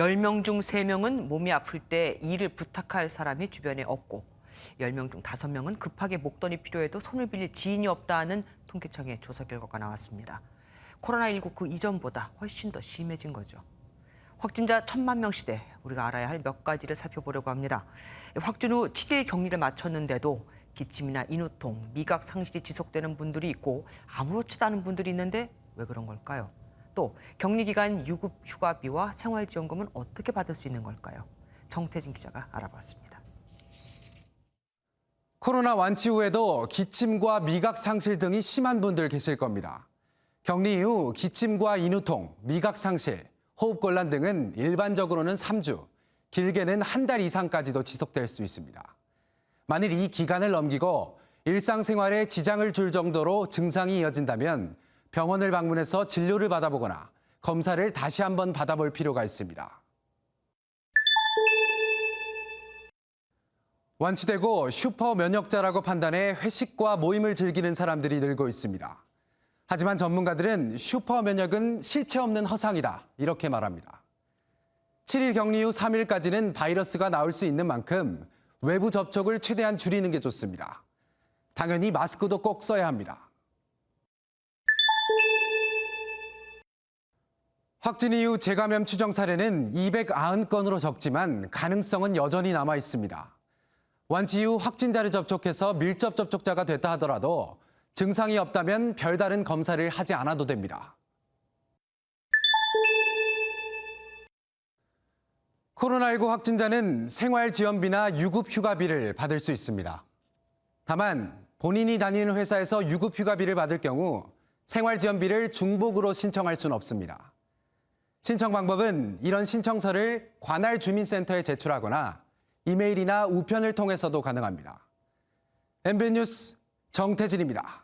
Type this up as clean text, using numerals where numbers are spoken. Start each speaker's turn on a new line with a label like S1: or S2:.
S1: 10명 중 3명은 몸이 아플 때 일을 부탁할 사람이 주변에 없고 10명 중 5명은 급하게 목돈이 필요해도 손을 빌릴 지인이 없다는 통계청의 조사 결과가 나왔습니다. 코로나19 그 이전보다 훨씬 더 심해진 거죠. 확진자 1,000만 명 시대, 우리가 알아야 할 몇 가지를 살펴보려고 합니다. 확진 후 7일 격리를 마쳤는데도 기침이나 인후통, 미각 상실이 지속되는 분들이 있고 아무렇지도 않은 분들이 있는데 왜 그런 걸까요? 또 격리 기간 유급 휴가비와 생활지원금은 어떻게 받을 수 있는 걸까요? 정태진 기자가 알아봤습니다.
S2: 코로나 완치 후에도 기침과 미각 상실 등이 심한 분들 계실 겁니다. 격리 이후 기침과 인후통, 미각 상실, 호흡곤란 등은 일반적으로는 3주, 길게는 한 달 이상까지도 지속될 수 있습니다. 만일 이 기간을 넘기고 일상생활에 지장을 줄 정도로 증상이 이어진다면 병원을 방문해서 진료를 받아보거나 검사를 다시 한번 받아볼 필요가 있습니다. 완치되고 슈퍼 면역자라고 판단해 회식과 모임을 즐기는 사람들이 늘고 있습니다. 하지만 전문가들은 슈퍼 면역은 실체 없는 허상이다, 이렇게 말합니다. 7일 격리 후 3일까지는 바이러스가 나올 수 있는 만큼 외부 접촉을 최대한 줄이는 게 좋습니다. 당연히 마스크도 꼭 써야 합니다. 확진 이후 재감염 추정 사례는 290건으로 적지만 가능성은 여전히 남아 있습니다. 완치 이후 확진자를 접촉해서 밀접 접촉자가 됐다 하더라도 증상이 없다면 별다른 검사를 하지 않아도 됩니다. 코로나19 확진자는 생활지원비나 유급휴가비를 받을 수 있습니다. 다만 본인이 다니는 회사에서 유급휴가비를 받을 경우 생활지원비를 중복으로 신청할 수는 없습니다. 신청 방법은 이런 신청서를 관할 주민센터에 제출하거나 이메일이나 우편을 통해서도 가능합니다. MBN 뉴스 정태진입니다.